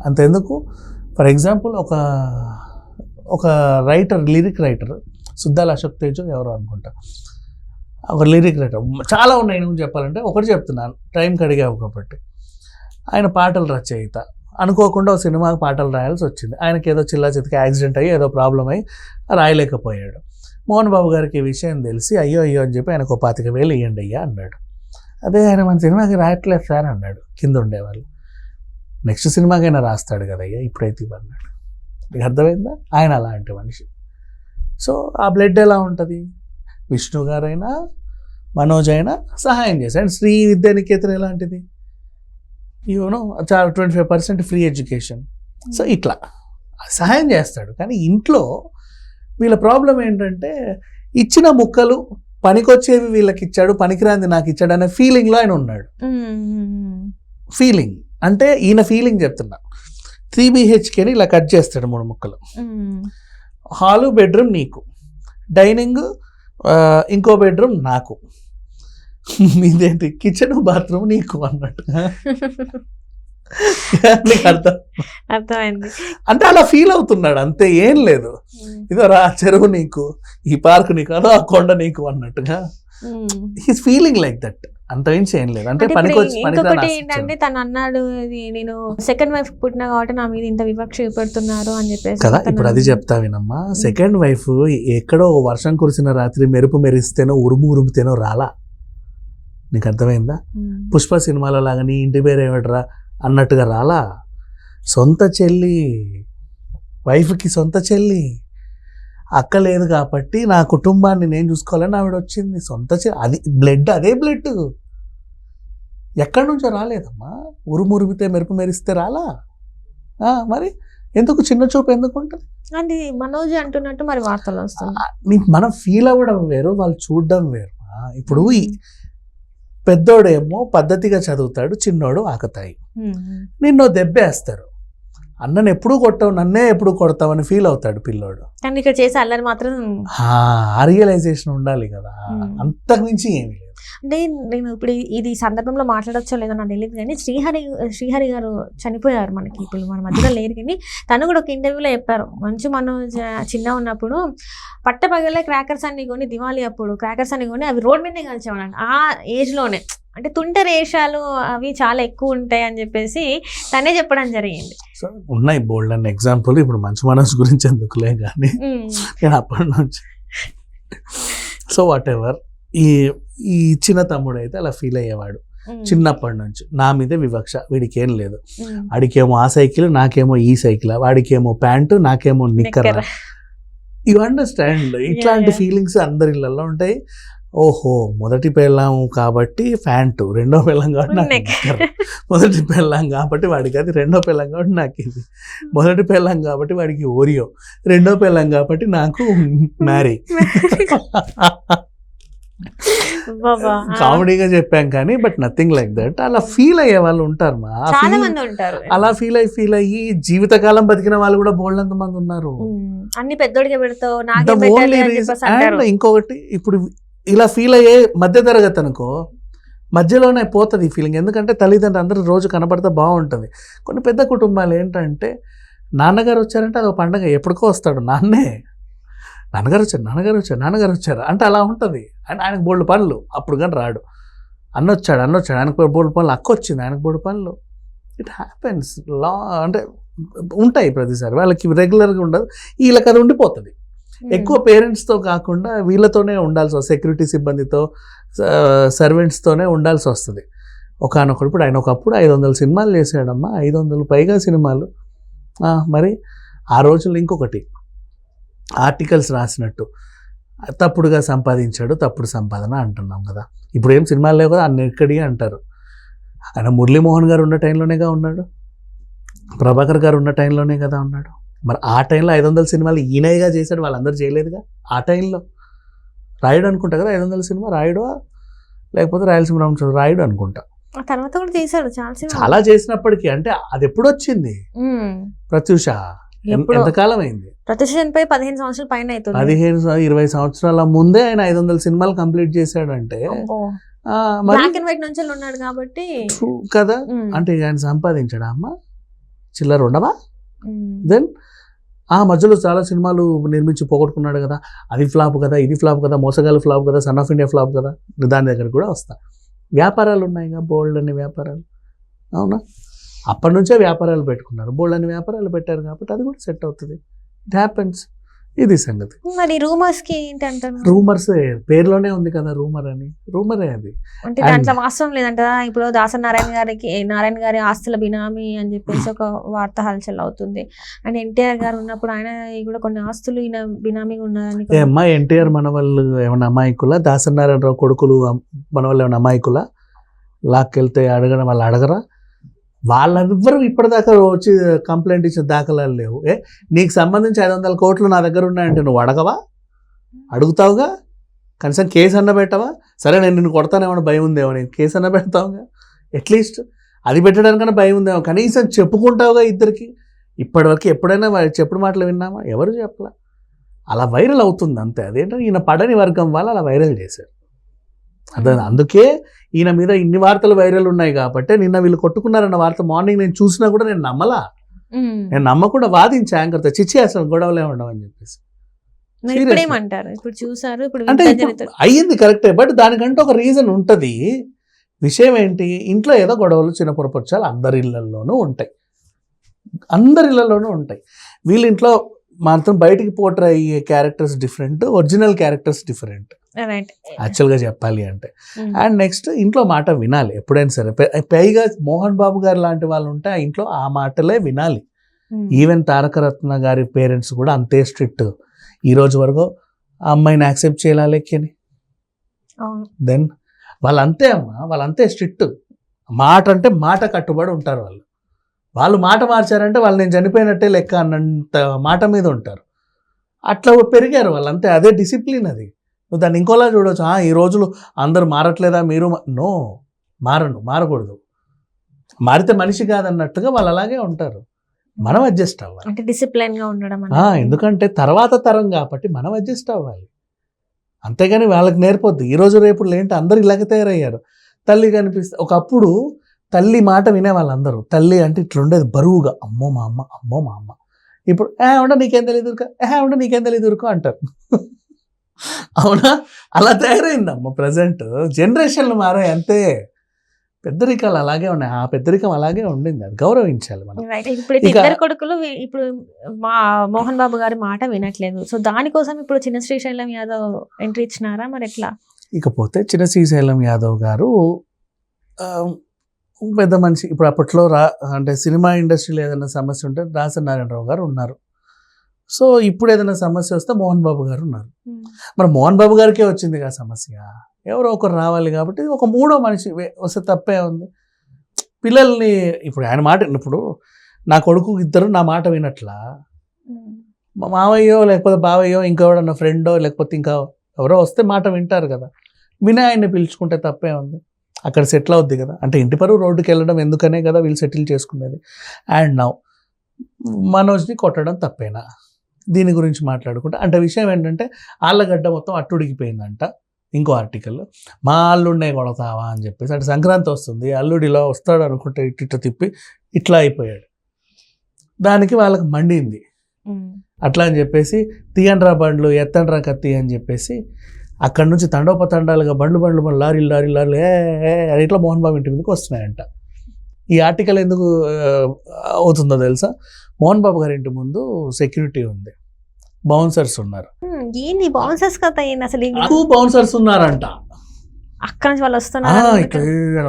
అంతెందుకు for example ఒక writer, lyric writer Suddala Ashok తేజో ఎవరో అనుకుంటా, ఒక లిరిక్ రైటర్, చాలా ఉన్నాయి నేను చెప్పాలంటే, ఒకటి చెప్తున్నాను టైంకి అడిగావు కాబట్టి. ఆయన పాటలు రచయిత, అనుకోకుండా ఒక సినిమాకి పాటలు రాయాల్సి వచ్చింది. ఆయనకి ఏదో చిల్లా చితికి యాక్సిడెంట్ అయ్యి ఏదో ప్రాబ్లం అయ్యి రాయలేకపోయాడు. మోహన్ బాబు గారికి ఈ విషయం తెలిసి అయ్యో అని చెప్పి ఆయనకు 25,000 ఇవ్వండి అయ్యా అన్నాడు. అదే ఆయన మన సినిమాకి రాయట్లేదు సార్ అన్నాడు కింద ఉండేవాళ్ళు. నెక్స్ట్ సినిమాకైనా రాస్తాడు కదయ్యా, ఇప్పుడైతే ఇవ్వన్నాడు. మీకు అర్థమైందా? ఆయన అలాంటి మనిషి. సో ఆ బ్లడ్ ఎలా ఉంటుంది? విష్ణు గారైనా మనోజ్ అయినా సహాయం చేశాడు. అండ్ శ్రీ విద్యానికేతన్ ఎలాంటిది, యూనో 25% ఫ్రీ ఎడ్యుకేషన్. సో ఇట్లా సహాయం చేస్తాడు. కానీ ఇంట్లో వీళ్ళ ప్రాబ్లం ఏంటంటే ఇచ్చిన ముక్కలు పనికొచ్చేవి వీళ్ళకి ఇచ్చాడు, పనికిరాంది నాకు ఇచ్చాడు అనే ఫీలింగ్లో ఆయన ఉన్నాడు. ఫీలింగ్ అంటే ఈయన ఫీలింగ్ చెప్తున్నా. 3 BHKని ఇలా కట్ చేస్తాడు 3 ముక్కలు. హాలు బెడ్రూమ్ నీకు, డైనింగ్ ఇంకో బెడ్రూమ్ నాకు, మీదేంటి కిచెన్ బాత్రూమ్ నీకు అన్నట్టు. అర్థమైంది. అంటే అలా ఫీల్ అవుతున్నాడు అంతే, ఏం లేదు. ఇదో రా చెరువు నీకు, ఈ పార్క్ నీకు, అదో ఆ కొండ నీకు అన్నట్టుగా హీస్ ఫీలింగ్ లైక్ దట్. అంతమించి ఏం లేదు. అంటే ఇంకొకటి ఏంటంటే తను అన్నాడు, నేను సెకండ్ వైఫ్ పుట్టినా కాబట్టి నా మీద ఇంత వివక్ష చూపెడుతున్నారు అని చెప్పేసి కదా. ఇప్పుడు అది చెప్తా వినమ్మా, సెకండ్ వైఫ్ ఎక్కడో వర్షం కురిసిన రాత్రి మెరుపు మెరిస్తేనో ఉరుముతేనో రాలా. నీకు అర్థమైందా? పుష్ప సినిమాలో లాగా నీ ఇంటి పేరు ఏమిట్రా అన్నట్టుగా రాలా. సొంత చెల్లి, వైఫ్కి సొంత చెల్లి, అక్క లేదు కాబట్టి నా కుటుంబాన్ని నేను చూసుకోవాలని ఆవిడ వచ్చింది. సొంత చెల్లి, అది బ్లడ్, అదే బ్లడ్ ఎక్కడి నుంచో రాలేదమ్మా. ఉరుమురిమితే మెరుపు మెరిస్తే రాలా. మరి ఎందుకు చిన్న చూపు ఎందుకు ఉంటుంది? అది మనోజ్ అంటున్నట్టు మరి వార్తలు వస్తుంది. మనం ఫీల్ అవ్వడం వేరు, వాళ్ళు చూడడం వేరు. ఇప్పుడు పెద్దోడేమో పద్ధతిగా చదువుతాడు, చిన్నోడు ఆకతాయి. నిన్నో దెబ్బేస్తారు, అన్నను ఎప్పుడు కొట్టావు, నన్నే ఎప్పుడు కొడతావు అని ఫీల్ అవుతాడు పిల్లోడు. కానీ ఇక్కడ చేసే అల్లరి మాత్రం రియలైజేషన్ ఉండాలి కదా, అంతకు మించి ఏమి లేదు. అంటే నేను ఇప్పుడు ఇది సందర్భంలో మాట్లాడచ్చో లేదో నాకు తెలియదు, కానీ శ్రీహరి గారు చనిపోయారు, మనకి ఇప్పుడు మన మధ్యలో లేరు. కానీ తను కూడా ఒక ఇంటర్వ్యూలో చెప్పారు, మంచు మనోజ్ చిన్న ఉన్నప్పుడు పట్టపగలే క్రాకర్స్ అన్ని కొని, దివాళీ అప్పుడు క్రాకర్స్ అన్ని కొని అవి రోడ్ మీదే కలిసేవాడు ఆ ఏజ్లోనే. అంటే తుంట రేషాలు అవి చాలా ఎక్కువ ఉంటాయి అని చెప్పేసి తనే చెప్పడం జరిగింది. సో ఉన్నాయి బోల్డ్ అన్న ఎగ్జాంపుల్. ఇప్పుడు మంచు మనోజ్ గురించి ఎందుకులే కానీ నేను అప్పటి నుంచి సో వాట్ ఎవర్, ఈ చిన్న తమ్ముడు అయితే అలా ఫీల్ అయ్యేవాడు చిన్నప్పటి నుంచి. నా మీదే వివక్ష, వీడికి ఏం లేదు, వాడికేమో ఆ సైకిల్, నాకేమో ఈ సైకిల్, వాడికేమో ప్యాంటు, నాకేమో నిక్కర్. You understand? ఇట్లాంటి ఫీలింగ్స్ అందరి ఇళ్ళల్లో ఉంటాయి. ఓహో, మొదటి పెళ్ళాం కాబట్టి ప్యాంటు, రెండో పెళ్ళాం కాబట్టి నాకు నిక్కర్, మొదటి పెళ్ళాం కాబట్టి వాడికి అది, రెండో పెళ్ళాం కాబట్టి నాకు ఇది, మొదటి పెళ్ళాం కాబట్టి వాడికి ఓరియో, రెండో పెళ్ళాం కాబట్టి నాకు మ్యారీ. కామెడీగా చెప్పాం కానీ బట్ నథింగ్ లైక్ దట్. అలా ఫీల్ అయ్యే వాళ్ళు ఉంటారు. అలా ఫీల్ అయ్యి జీవితకాలం బతికిన వాళ్ళు కూడా బోల్డంత మంది ఉన్నారు. అన్ని పెద్దోడిగా పెడతావు. అండ్ ఇంకొకటి, ఇప్పుడు ఇలా ఫీల్ అయ్యే మధ్య తరగతి అనుకో, మధ్యలోనే పోతుంది ఈ ఫీలింగ్. ఎందుకంటే తల్లిదండ్రులు అందరూ రోజు కనపడితే బాగుంటుంది. కొన్ని పెద్ద కుటుంబాలు ఏంటంటే నాన్నగారు వచ్చారంటే అదొక పండగ, ఎప్పటికో వస్తాడు నాన్నగారు వచ్చారు అంటే అలా ఉంటుంది. అండ్ ఆయనకు బోల్డ్ పనులు, అప్పుడు కానీ రాడు. అన్న వచ్చాడు ఆయనకు బోల్డ్ పనులు, అక్క వచ్చింది ఆయనకు బోల్డ్ పనులు. ఇట్ హ్యాపెన్స్ అంటే ఉంటాయి ప్రతిసారి. వాళ్ళకి రెగ్యులర్గా ఉండదు, వీళ్ళకి అది ఉండిపోతుంది. ఎక్కువ పేరెంట్స్తో కాకుండా వీళ్ళతోనే ఉండాల్సి వస్తుంది, సెక్యూరిటీ సిబ్బందితో, సర్వెంట్స్తోనే ఉండాల్సి వస్తుంది. ఇప్పుడు ఆయన ఒకప్పుడు 500 సినిమాలు చేశాడమ్మా, 500 పైగా సినిమాలు. మరి ఆ రోజుల్లో ఇంకొకటి, ఆర్టికల్స్ రాసినట్టు తప్పుడుగా సంపాదించాడు, తప్పుడు సంపాదన అంటున్నాం కదా. ఇప్పుడు ఏం సినిమాలు లేవు కదా, అన్ని ఎక్కడి అంటారు. ఆయన మురళీమోహన్ గారు ఉన్న టైంలోనేగా ఉన్నాడు, ప్రభాకర్ గారు ఉన్న టైంలోనే కదా ఉన్నాడు. మరి ఆ టైంలో 500 సినిమాలు ఈయనగా చేశాడు, వాళ్ళందరూ చేయలేదుగా. ఆ టైంలో రాయుడు అనుకుంటా కదా 500 సినిమా, రాయుడు లేకపోతే రాయలసీమ రామచంద్ర రాయుడు అనుకుంటా. తర్వాత కూడా చేశాడు చాలా చేసినప్పటికీ. అంటే అది ఎప్పుడు వచ్చింది? ప్రత్యూష ఎంతకాలం అయింది? ప్రత్యూష చనిపోయి 15 సంవత్సరాల పైన అవుతుంది. 15-20 సంవత్సరాల ముందే ఆయన 500 సినిమాలు కంప్లీట్ చేశాడంటే బ్లాక్ అండ్ వైట్ నుంచి ఉన్నాడు కాబట్టి కదా. అంటే ఆయన సంపాదించాడా అమ్మ? చిల్లర ఉండవా? దెన్ ఆ మధ్యలో చాలా సినిమాలు నిర్మించి పోగొట్టుకున్నాడు కదా, అది ఫ్లాప్ కదా, ఇది ఫ్లాప్ కదా, మోసగాళ్ళు ఫ్లాప్ కదా, సన్ ఆఫ్ ఇండియా ఫ్లాప్ కదా, దాని దగ్గర కూడా వస్తా. వ్యాపారాలు ఉన్నాయిగా, బోల్డ్ అన్ని వ్యాపారాలు, అవునా? అప్పటి నుంచే వ్యాపారాలు పెట్టుకున్నారు, బోల్డ్ అన్ని వ్యాపారాలు పెట్టారు కాబట్టి అది కూడా సెట్ అవుతుంది. It happens. ఇది సంగతి. మరి రూమర్స్ కి ఏంటంటారు? రూమర్స్ పేరులోనే ఉంది కదా రూమర్ అని, రూమరే అది. అంటే దాంట్లో వాస్తవం లేదంటారా? ఇప్పుడు దాసరి నారాయణ గారి ఆస్తుల బినామీ అని చెప్పేసి ఒక వార్త హల్చల్ అవుతుంది. అండ్ ఎన్టీఆర్ గారు ఉన్నప్పుడు ఆయన కూడా కొన్ని ఆస్తులు ఈయన బినామీగా ఉన్నారని. అమ్మా ఎన్టీఆర్ మన వాళ్ళు ఏమన్నా అమాయకులా? దాసరి నారాయణరావు కొడుకులు మన వాళ్ళు ఏమన్నా అమాయకులా? లాక్కెళ్తే అడగడం వాళ్ళు అడగరా? వాళ్ళెవ్వరూ ఇప్పటిదాకా వచ్చి కంప్లైంట్ ఇచ్చిన దాఖలాలు లేవు. నీకు సంబంధించి 500 కోట్లు నా దగ్గర ఉన్నాయంటే నువ్వు అడగవా? అడుగుతావుగా, కనీసం కేసు అన్న పెట్టవా? సరే నేను నిన్ను కొడతానేమో భయం ఉందేమో, నేను కేసు అన్న పెడతావుగా, అట్లీస్ట్ అది పెట్టడానికన్నా భయం ఉందేమో, కనీసం చెప్పుకుంటావుగా ఇద్దరికి. ఇప్పటివరకు ఎప్పుడైనా చెప్పుడు మాటలు విన్నామా? ఎవరు చెప్పలా. అలా వైరల్ అవుతుంది అంతే. అదేంటంటే ఈయన పడని వర్గం వాళ్ళు అలా వైరల్ చేశారు. అదే అందుకే ఈయన మీద ఇన్ని వార్తలు వైరల్ ఉన్నాయి కాబట్టి. నిన్న వీళ్ళు కొట్టుకున్నారన్న వార్త మార్నింగ్ నేను చూసినా కూడా నేను నమ్మలా. నేను నమ్మకుండా వాదించా యాంకర్తో, చిచ్చి అసలు గొడవలే ఉండవు అని చెప్పేసి. అంటే అయ్యింది కరెక్టే, బట్ దానికంటే ఒక రీజన్ ఉంటుంది. విషయం ఏంటి, ఇంట్లో ఏదో గొడవలు చిన్న పొరపచ్చాలు అందరి ఇళ్లలోనూ ఉంటాయి. వీళ్ళ ఇంట్లో మాత్రం బయటికి పోట్రే అయ్యే characters different, original characters different యాక్చువల్గా చెప్పాలి అంటే. అండ్ నెక్స్ట్ ఇంట్లో మాట వినాలి ఎప్పుడైనా సరే. పైగా మోహన్ బాబు గారు లాంటి వాళ్ళు ఉంటే ఆ ఇంట్లో ఆ మాటలే వినాలి. ఈవెన్ తారకరత్న గారి పేరెంట్స్ కూడా అంతే స్ట్రిక్ట్. ఈ రోజు వరకు ఆ అమ్మాయిని యాక్సెప్ట్ చేయాలి అని. దెన్ వాళ్ళంతే అమ్మా, వాళ్ళంతే స్ట్రిక్ట్. మాట అంటే మాట కట్టుబడి ఉంటారు వాళ్ళు మాట మార్చారంటే వాళ్ళు నేను చనిపోయినట్టే లెక్క అన్నంత మాట మీద ఉంటారు. అట్లా పెరిగారు వాళ్ళంతే, అదే డిసిప్లిన్ అది. నువ్వు దాన్ని ఇంకోలా చూడవచ్చు, ఈ రోజులు అందరు మారట్లేదా మీరు? నో, మారకూడదు. మారితే మనిషి కాదన్నట్టుగా వాళ్ళు అలాగే ఉంటారు. మనం అడ్జస్ట్ అవ్వాలి, అంటే డిసిప్లిన్ గా ఉండడం. ఎందుకంటే తర్వాత తరం కాబట్టి మనం అడ్జస్ట్ అవ్వాలి, అంతేగాని వాళ్ళకి నేర్పొద్దు. ఈ రోజు రేపు ఏంటి అందరు ఇలాగే తయారయ్యారు. తల్లి కనిపిస్తే, ఒకప్పుడు తల్లి మాట వినే వాళ్ళందరూ, తల్లి అంటే ఇట్లుండేది బరువుగా, అమ్మో మా అమ్మ. ఇప్పుడు ఉండ నీకేం తెలియదు ఊరుకో అంటారు. అవునా? అలా తయారైందమ్మ. ప్రజెంట్ జనరేషన్లు మారాయి అంతే. పెద్దరికాలు అలాగే ఉన్నాయి, ఆ పెద్దరికం అలాగే ఉండింది, అది గౌరవించాలి మనం. ఇప్పుడు ఇద్దరు కొడుకులు ఇప్పుడు మా మోహన్ బాబు గారి మాట వినట్లేదు, సో దానికోసం ఇప్పుడు చిన్న శ్రీశైలం యాదవ్ ఎంట్రీ ఇచ్చినారా మరి ఎట్లా? ఇకపోతే చిన్న శ్రీశైలం యాదవ్ గారు పెద్ద మనిషి. ఇప్పుడు అప్పట్లో అంటే సినిమా ఇండస్ట్రీలో ఏదైనా సమస్య ఉంటే దాసరి నారాయణరావు గారు ఉన్నారు. సో ఇప్పుడు ఏదైనా సమస్య వస్తే మోహన్ బాబు గారు ఉన్నారు. మరి మోహన్ బాబు గారికే వచ్చింది కదా సమస్య, ఎవరో ఒకరు రావాలి కాబట్టి ఒక మూడో మనిషి వస్తే తప్పే ఉంది. పిల్లల్ని ఇప్పుడు ఆయన మాట, ఇప్పుడు నా కొడుకు ఇద్దరు నా మాట వినట్లా, మా మావయ్యో లేకపోతే బావయ్యో ఇంకెవడన్నా ఫ్రెండో లేకపోతే ఇంకా ఎవరో వస్తే మాట వింటారు కదా. వినే ఆయన్ని పిలుచుకుంటే తప్పే ఉంది, అక్కడ సెటిల్ అవుద్ది కదా. అంటే ఇంటి పరువు రోడ్డుకి వెళ్ళడం ఎందుకనే కదా వీళ్ళు సెటిల్ చేసుకునేది. అండ్ నౌ మనోజ్ని కొట్టడం తప్పేనా? దీని గురించి మాట్లాడుకుంటే అంటే విషయం ఏంటంటే ఆళ్ళగడ్డ మొత్తం అట్టుడికిపోయిందంట. ఇంకో ఆర్టికల్, మా అల్లుడినే కొడతావా అని చెప్పేసి. అంటే సంక్రాంతి వస్తుంది, అల్లుడు ఇలా వస్తాడు అనుకుంటే ఇట్లా తిప్పి ఇట్లా అయిపోయాడు. దానికి వాళ్ళకి మండింది. అట్లా అని చెప్పేసి తీయండ్రా బండ్లు ఎత్తండ్రా కత్తి అని చెప్పేసి అక్కడి నుంచి తండోపతండాలుగా బండ్లు లారీలు అది ఇట్లా మోహన్ బాబు ఇంటి మీదకి వస్తున్నాయంట. ఈ ఆర్టికల్ ఎందుకు అవుతుందో తెలుసా? మోహన్ బాబు గారి ఇంటి ముందు సెక్యూరిటీ ఉంది, బౌన్సర్స్ ఉన్నారు. బౌన్సర్స్ ఉన్నారంట, అక్కడ నుంచి వాళ్ళు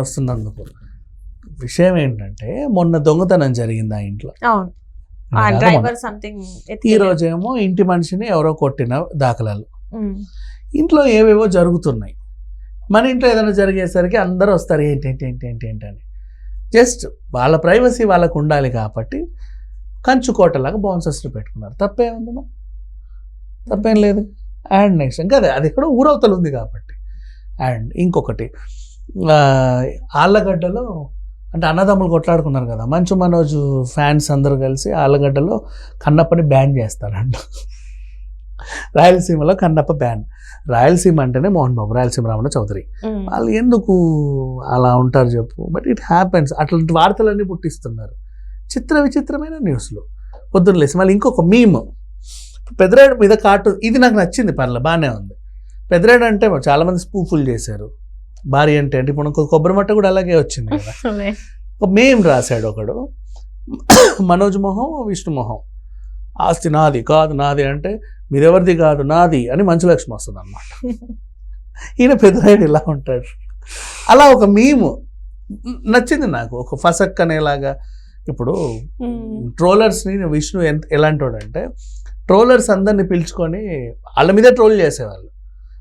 వస్తున్నందుకు. విషయం ఏంటంటే మొన్న దొంగతనం జరిగింది ఆ ఇంట్లో. ఈ రోజేమో ఇంటి మనిషిని ఎవరో కొట్టిన దాఖలాలు. ఇంట్లో ఏవేవో జరుగుతున్నాయి. మన ఇంట్లో ఏదైనా జరిగేసరికి అందరూ వస్తారు ఏంటి అని. జస్ట్ వాళ్ళ ప్రైవసీ వాళ్ళకు ఉండాలి కాబట్టి కంచుకోటలాగా బౌన్సర్స్ని పెట్టుకున్నారు. తప్పేముందమ్మా? తప్పేం లేదు. అండ్ నెక్స్ట్ ఇంకా అది ఎక్కడో ఊరవతలు ఉంది కాబట్టి. అండ్ ఇంకొకటి, ఆళ్ళగడ్డలో అంటే అన్నదమ్ములు కొట్లాడుకున్నారు కదా, మంచు మనోజ్ ఫ్యాన్స్ అందరూ కలిసి ఆళ్ళగడ్డలో కన్నప్పని బ్యాన్ చేస్తారంట. రాయలసీమలో కన్నప్ప బ్యాన్. రాయలసీమ అంటేనే మోహన్ బాబు, రాయలసీమ రామణ చౌదరి, వాళ్ళు ఎందుకు అలా ఉంటారు చెప్పు. But it happens. అట్లాంటి వార్తలన్నీ పుట్టిస్తున్నారు. విచిత్రమైన న్యూస్లు. పొద్దున్న లేసి మళ్ళీ ఇంకొక మీమ్, పెద్దరాయుడు మీద కార్టూన్, ఇది నాకు నచ్చింది, బాగానే ఉంది. పెద్దరాయుడు అంటే చాలామంది స్పూఫుల్ చేశారు, భార్య అంటే ఇప్పుడు కొబ్బరి మట్ట కూడా అలాగే వచ్చింది కదా. ఒక మేం రాశాడు ఒకడు, మనోజ్ మొహం విష్ణు మొహం, ఆస్తి నాది కాదు నాది అంటే మీరెవరిది కాదు నాది అని మంచులక్ష్మి వస్తుంది అన్నమాట. ఈయన పెద్దరాయుడు ఇలా ఉంటాడు. అలా ఒక మీము నచ్చింది నాకు, ఒక ఫసక్ అనేలాగా. ఇప్పుడు ట్రోలర్స్ని విష్ణు ఎలాంటి అంటే, ట్రోలర్స్ అందరినీ పిలుచుకొని వాళ్ళ మీదే ట్రోల్ చేసేవాళ్ళు,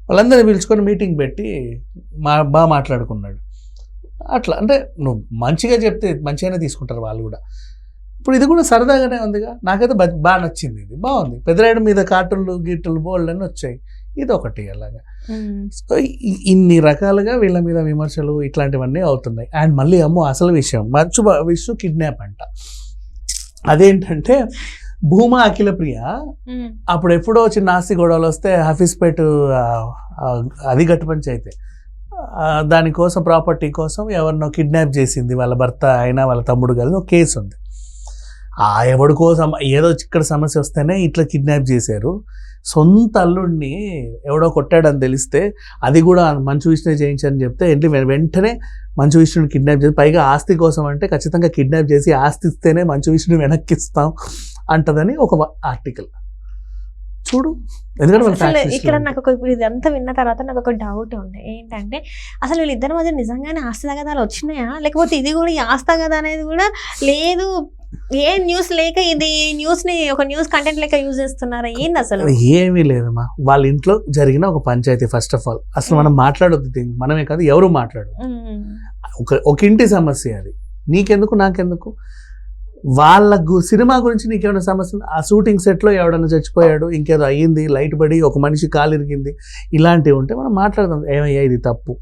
వాళ్ళందరినీ పిలుచుకొని మీటింగ్ పెట్టి బాగా మాట్లాడుకున్నాడు. అట్లా అంటే నువ్వు మంచిగా చెప్తే మంచిగానే తీసుకుంటారు వాళ్ళు కూడా. ఇప్పుడు ఇది కూడా సరదాగానే ఉందిగా, నాకైతే బాగా నచ్చింది, ఇది బాగుంది. పెద్దరాయుడు మీద కార్టూన్లు గీటలు బోల్డ్ అని వచ్చాయి, ఇది ఒకటి అలాగా. సో ఇన్ని రకాలుగా వీళ్ళ మీద విమర్శలు ఇట్లాంటివన్నీ అవుతున్నాయి. అండ్ మళ్ళీ అమ్మో అసలు విషయం, విష్ణు కిడ్నాప్ అంట. అదేంటంటే భూమా అఖిలప్రియ అప్పుడు ఎప్పుడో చిన్న ఆస్తి గొడవలు వస్తే హఫీజ్పేట్ అది గట్టు పంచాయితీ, దానికోసం ప్రాపర్టీ కోసం ఎవరినో కిడ్నాప్ చేసింది, వాళ్ళ భర్త అయినా వాళ్ళ తమ్ముడు కలిసి ఒక కేసు ఉంది. ఎవడి కోసం ఏదో ఇక్కడ సమస్య వస్తేనే ఇట్లా కిడ్నాప్ చేశారు. సొంత అల్లుడిని ఎవడో కొట్టాడని తెలిస్తే అది కూడా మంచు విష్ణుని చేయించని చెప్తే ఏంటి వెంటనే మంచు విష్ణుని కిడ్నాప్ చేసి, పైగా ఆస్తి కోసం అంటే ఖచ్చితంగా కిడ్నాప్ చేసి ఆస్తి ఇస్తేనే మంచు విష్ణుని వెనక్కిస్తాం అంటదని ఒక ఆర్టికల్ చూడు. అసలు ఇక్కడ నాకు ఇదంతా విన్న తర్వాత నాకు ఒక డౌట్ ఉంది, ఏంటంటే అసలు వీళ్ళిద్దరి మధ్య నిజంగానే ఆస్తి తగాదాలు వచ్చినాయా, లేకపోతే ఇది కూడా ఈ ఆస్తి తగాదా అనేది కూడా లేదు, ఏ న్యూస్ లేక ఇది న్యూస్ ని ఒక న్యూస్ కంటెంట్ లేక యూజ్ చేస్తున్నారా, ఏంది అసలు? ఏమీ లేదమ్మా, వాళ్ళ ఇంట్లో జరిగిన ఒక పంచాయతీ. ఫస్ట్ ఆఫ్ ఆల్ అసలు మనం మాట్లాడొద్దు, మనమే కాదు ఎవరు మాట్లాడు, ఒక ఇంటి సమస్య అది, నీకెందుకు నాకెందుకు. వాళ్ళ సినిమా గురించి నీకేమైనా సమస్య, ఆ షూటింగ్ సెట్లో ఎవడన్నా చచ్చిపోయాడు, ఇంకేదో అయ్యింది, లైట్ పడి ఒక మనిషి కాలు ఇరిగింది, ఇలాంటివి ఉంటే మనం మాట్లాడదాం, ఏమయ్యా ఇది తప్పు.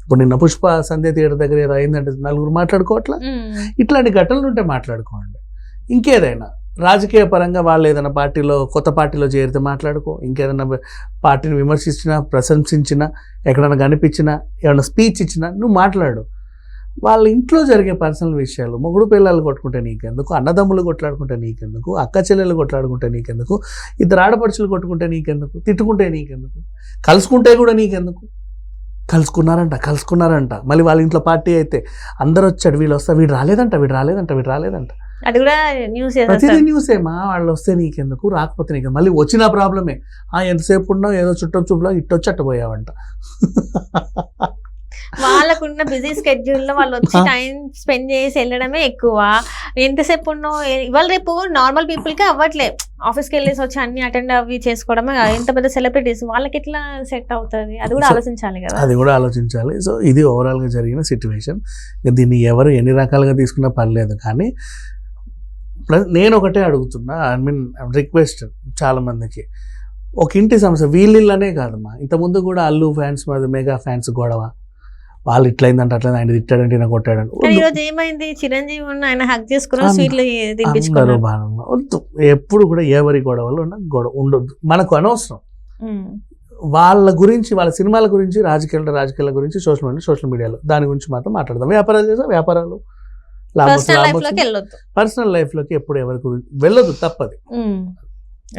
ఇప్పుడు నిన్న పుష్ప సంధ్య థియేటర్ దగ్గర ఏదో అయిందంటే నలుగురు మాట్లాడుకోవట్లా, ఇట్లాంటి ఘటనలు ఉంటే మాట్లాడుకోండి. ఇంకేదైనా రాజకీయ పరంగా వాళ్ళు ఏదైనా పార్టీలో కొత్త పార్టీలో చేరితే మాట్లాడుకో, ఇంకేదైనా పార్టీని విమర్శించినా ప్రశంసించినా ఎక్కడైనా కనిపించినా ఏమైనా స్పీచ్ ఇచ్చినా నువ్వు మాట్లాడు. వాళ్ళ ఇంట్లో జరిగే పర్సనల్ విషయాలు, మొగుడు పిల్లలు కొట్టుకుంటే నీకెందుకు, అన్నదమ్ములు కొట్లాడుకుంటే నీకెందుకు, అక్క చెల్లెలు కొట్లాడుకుంటే నీకెందుకు, ఇద్దరు ఆడపడుచులు కొట్టుకుంటే నీకెందుకు, తిట్టుకుంటే నీకెందుకు, కలుసుకుంటే కూడా నీకెందుకు. కలుసుకున్నారంట మళ్ళీ వాళ్ళ ఇంట్లో పార్టీ అయితే అందరు వచ్చాడు, వీళ్ళు వస్తారు, వీడు రాలేదంట అది కూడా న్యూస్, ప్రతిదీ న్యూసేమా. వాళ్ళు వస్తే నీకెందుకు, రాకపోతే నీకు మళ్ళీ వచ్చిన ప్రాబ్లమే. ఎంతసేపు ఉన్నావు ఏదో చుట్టం చూపులో ఇట్టొచ్చి అట్టపోయావంట. వాళ్ళకున్న బిజీ స్కెడ్యూల్లో వాళ్ళు వచ్చి టైం స్పెండ్ చేసి వెళ్ళడమే ఎక్కువ. ఎంతసేపు ఉన్నావు, ఇవాళ రేపు నార్మల్ పీపుల్కి అవ్వట్లే, ఆఫీస్కి వెళ్ళేసి వచ్చి అన్ని అటెండ్ అవి చేసుకోవడమే. ఎంత పెద్ద సెలబ్రిటీస్ వాళ్ళకి ఎట్లా సెట్ అవుతుంది, అది కూడా ఆలోచించాలి కదా. అది కూడా ఆలోచించాలి. సో ఇది ఓవరాల్గా జరిగిన సిచ్యువేషన్. దీన్ని ఎవరు ఎన్ని రకాలుగా తీసుకున్నా పర్లేదు, కానీ నేను ఒకటే అడుగుతున్నా, రిక్వెస్ట్ చాలా మందికి, ఒక ఇంటి సమస్య వీళ్ళనే కాదమ్మా, ఇంతకుముందు కూడా అల్లు ఫ్యాన్స్ మెగా ఫ్యాన్స్ గొడవ, వాళ్ళు ఇట్లయిందంటే అట్లా ఆయన తిట్టాడంటే ఈయన కొట్టాడంటే. ఈరోజు ఏమైంది, చిరంజీవి ఉన్న ఆయన హక్ చేసుకున్నారు, స్వీట్లు తినిపించుకున్నారు. వద్దు, ఎప్పుడు కూడా ఎవరి గొడవలు ఉండొద్దు, మనకు అనవసరం. వాళ్ళ గురించి, వాళ్ళ సినిమాల గురించి, రాజకీయాల గురించి సోషల్ మీడియాలో దాని గురించి మాత్రం మాట్లాడదాం. వ్యాపారాలు చేసా వ్యాపారాలు, పర్సనల్ లైఫ్ లోకి ఎప్పుడు ఎవరికి వెళ్ళొద్దు, తప్పది.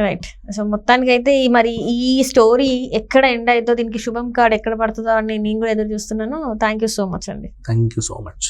రైట్. సో మొత్తానికి అయితే మరి ఈ స్టోరీ ఎక్కడ ఎండ్ అవుతుందో, దీనికి శుభం కార్డ్ ఎక్కడ పడుతుందో అని నేను కూడా ఎదురు చూస్తున్నాను. థ్యాంక్ యూ సో మచ్ అండి. Thank you so much.